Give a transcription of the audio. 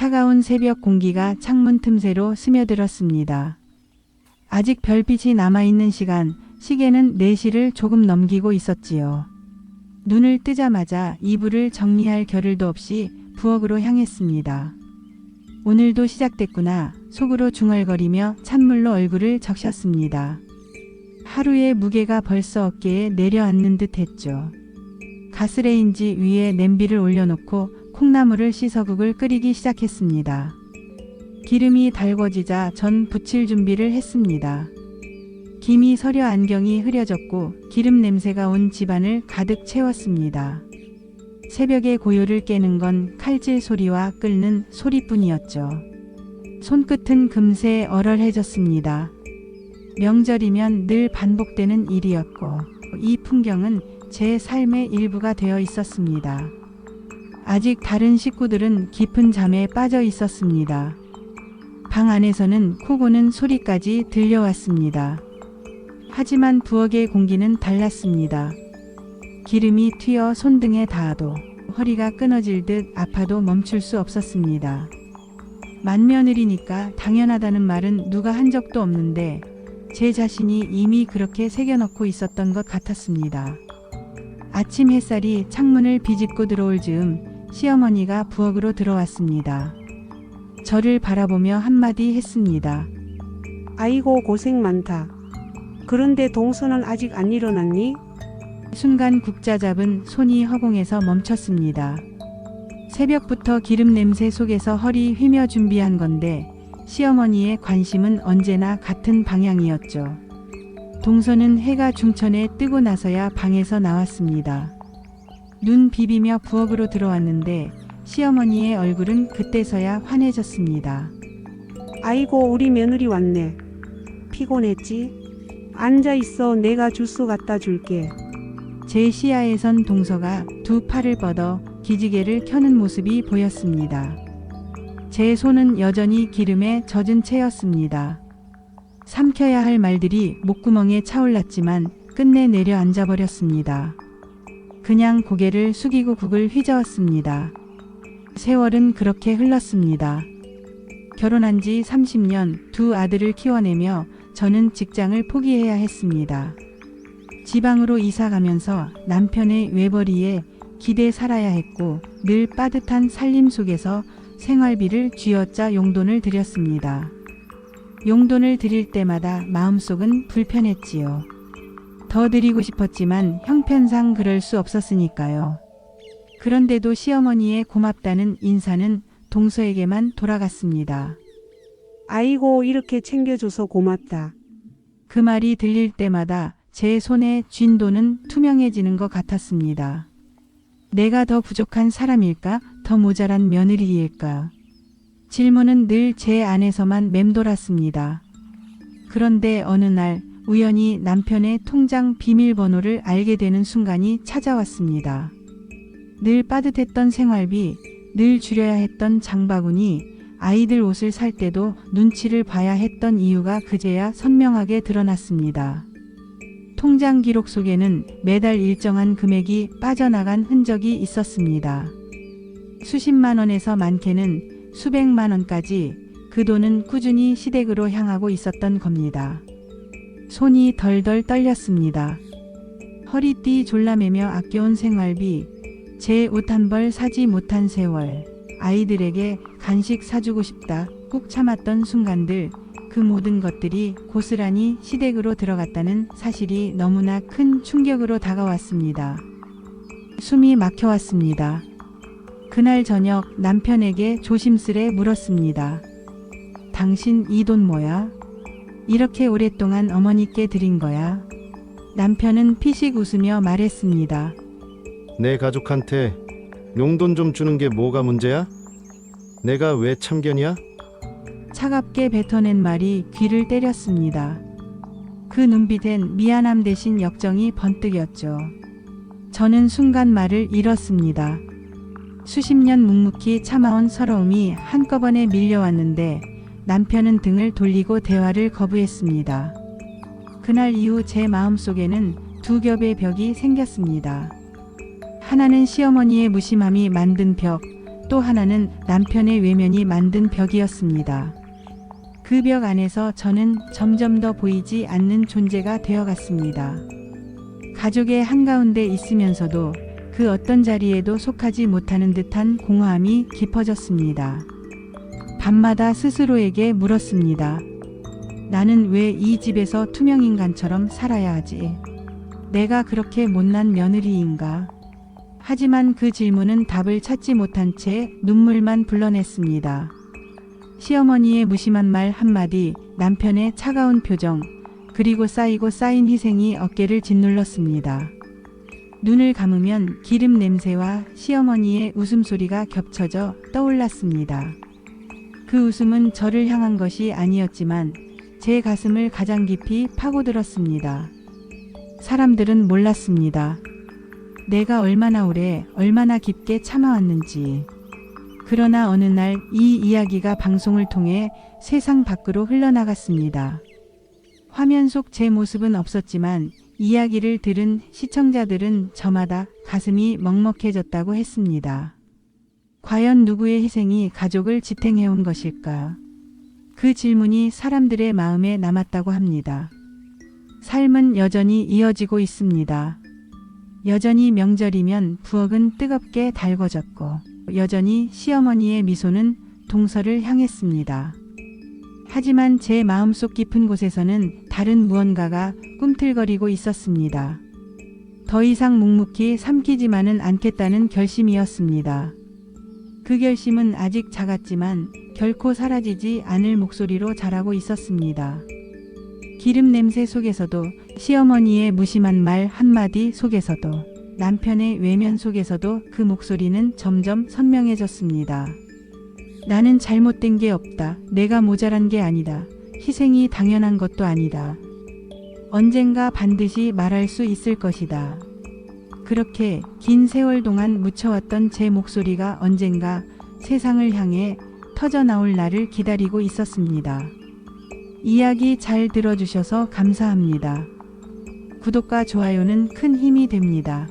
차가운 새벽 공기가 창문 틈새로 스며들었습니다. 아직 별빛이 남아있는 시간, 시계는 4시를 조금 넘기고 있었지요. 눈을 뜨자마자 이불을 정리할 겨를도 없이 부엌으로 향했습니다. 오늘도 시작됐구나 속으로 중얼거리며 찬물로 얼굴을 적셨습니다. 하루의 무게가 벌써 어깨에 내려앉는 듯 했죠. 가스레인지 위에 냄비를 올려놓고 콩나물을 씻어 국을 끓이기 시작했습니다. 기름이 달궈지자 전 부칠 준비를 했습니다. 김이 서려 안경이 흐려졌고 기름 냄새가 온 집안을 가득 채웠습니다. 새벽의 고요를 깨는 건 칼질 소리와 끓는 소리뿐이었죠. 손끝은 금세 얼얼해졌습니다. 명절이면 늘 반복되는 일이었고 이 풍경은 제 삶의 일부가 되어 있었습니다. 아직 다른 식구들은 깊은 잠에 빠져 있었습니다. 방 안에서는 코 고는 소리까지 들려왔습니다. 하지만 부엌의 공기는 달랐습니다. 기름이 튀어 손등에 닿아도 허리가 끊어질 듯 아파도 멈출 수 없었습니다. 맏며느리니까 당연하다는 말은 누가 한 적도 없는데 제 자신이 이미 그렇게 새겨넣고 있었던 것 같았습니다. 아침 햇살이 창문을 비집고 들어올 즈음 시어머니가 부엌으로 들어왔습니다. 저를 바라보며 한마디 했습니다. 아이고 고생 많다. 그런데 동서는 아직 안 일어났니? 순간 국자 잡은 손이 허공에서 멈췄습니다. 새벽부터 기름 냄새 속에서 허리 휘며 준비한 건데 시어머니의 관심은 언제나 같은 방향이었죠. 동서는 해가 중천에 뜨고 나서야 방에서 나왔습니다. 눈 비비며 부엌으로 들어왔는데 시어머니의 얼굴은 그때서야 환해졌습니다. 아이고 우리 며느리 왔네. 피곤했지? 앉아있어 내가 주스 갖다 줄게. 제 시야에선 동서가 두 팔을 뻗어 기지개를 켜는 모습이 보였습니다. 제 손은 여전히 기름에 젖은 채였습니다. 삼켜야 할 말들이 목구멍에 차올랐지만 끝내 내려앉아 버렸습니다. 그냥 고개를 숙이고 국을 휘저었습니다. 세월은 그렇게 흘렀습니다. 결혼한 지 30년, 두 아들을 키워내며 저는 직장을 포기해야 했습니다. 지방으로 이사 가면서 남편의 외벌이에 기대 살아야 했고 늘 빠듯한 살림 속에서 생활비를 쥐어짜 용돈을 드렸습니다. 용돈을 드릴 때마다 마음속은 불편했지요. 더 드리고 싶었지만 형편상 그럴 수 없었으니까요. 그런데도 시어머니의 고맙다는 인사는 동서에게만 돌아갔습니다. 아이고 이렇게 챙겨줘서 고맙다. 그 말이 들릴 때마다 제 손에 쥔 돈은 투명해지는 것 같았습니다. 내가 더 부족한 사람일까? 더 모자란 며느리일까? 질문은 늘 제 안에서만 맴돌았습니다. 그런데 어느 날 우연히 남편의 통장 비밀번호를 알게 되는 순간이 찾아왔습니다. 늘 빠듯했던 생활비, 늘 줄여야 했던 장바구니, 아이들 옷을 살 때도 눈치를 봐야 했던 이유가 그제야 선명하게 드러났습니다. 통장 기록 속에는 매달 일정한 금액이 빠져나간 흔적이 있었습니다. 수십만 원에서 많게는 수백만 원까지 그 돈은 꾸준히 시댁으로 향하고 있었던 겁니다. 손이 덜덜 떨렸습니다. 허리띠 졸라매며 아껴온 생활비, 제 옷 한 벌 사지 못한 세월, 아이들에게 간식 사주고 싶다 꾹 참았던 순간들, 그 모든 것들이 고스란히 시댁으로 들어갔다는 사실이 너무나 큰 충격으로 다가왔습니다. 숨이 막혀왔습니다. 그날 저녁 남편에게 조심스레 물었습니다. 당신 이 돈 뭐야? 이렇게 오랫동안 어머니께 드린 거야? 남편은 피식 웃으며 말했습니다. 내 가족한테 용돈 좀 주는 게 뭐가 문제야? 내가 왜 참견이야? 차갑게 뱉어낸 말이 귀를 때렸습니다. 그 눈빛엔 미안함 대신 역정이 번뜩였죠. 저는 순간 말을 잃었습니다. 수십 년 묵묵히 참아온 서러움이 한꺼번에 밀려왔는데 남편은 등을 돌리고 대화를 거부했습니다. 그날 이후 제 마음속에는 두 겹의 벽이 생겼습니다. 하나는 시어머니의 무심함이 만든 벽, 또 하나는 남편의 외면이 만든 벽이었습니다. 그 벽 안에서 저는 점점 더 보이지 않는 존재가 되어갔습니다. 가족의 한가운데 있으면서도 그 어떤 자리에도 속하지 못하는 듯한 공허함이 깊어졌습니다. 밤마다 스스로에게 물었습니다. 나는 왜 이 집에서 투명인간처럼 살아야 하지? 내가 그렇게 못난 며느리인가? 하지만 그 질문은 답을 찾지 못한 채 눈물만 불러냈습니다. 시어머니의 무심한 말 한마디, 남편의 차가운 표정, 그리고 쌓이고 쌓인 희생이 어깨를 짓눌렀습니다. 눈을 감으면 기름 냄새와 시어머니의 웃음소리가 겹쳐져 떠올랐습니다. 그 웃음은 저를 향한 것이 아니었지만 제 가슴을 가장 깊이 파고들었습니다. 사람들은 몰랐습니다. 내가 얼마나 오래, 얼마나 깊게 참아왔는지. 그러나 어느 날 이 이야기가 방송을 통해 세상 밖으로 흘러나갔습니다. 화면 속 제 모습은 없었지만 이야기를 들은 시청자들은 저마다 가슴이 먹먹해졌다고 했습니다. 과연 누구의 희생이 가족을 지탱해온 것일까? 그 질문이 사람들의 마음에 남았다고 합니다. 삶은 여전히 이어지고 있습니다. 여전히 명절이면 부엌은 뜨겁게 달궈졌고 여전히 시어머니의 미소는 동서를 향했습니다. 하지만 제 마음속 깊은 곳에서는 다른 무언가가 꿈틀거리고 있었습니다. 더 이상 묵묵히 삼키지만은 않겠다는 결심이었습니다. 그 결심은 아직 작았지만 결코 사라지지 않을 목소리로 자라고 있었습니다. 기름 냄새 속에서도, 시어머니의 무심한 말 한마디 속에서도, 남편의 외면 속에서도 그 목소리는 점점 선명해졌습니다. 나는 잘못된 게 없다. 내가 모자란 게 아니다. 희생이 당연한 것도 아니다. 언젠가 반드시 말할 수 있을 것이다. 그렇게 긴 세월 동안 묻혀왔던 제 목소리가 언젠가 세상을 향해 터져나올 날을 기다리고 있었습니다. 이야기 잘 들어주셔서 감사합니다. 구독과 좋아요는 큰 힘이 됩니다.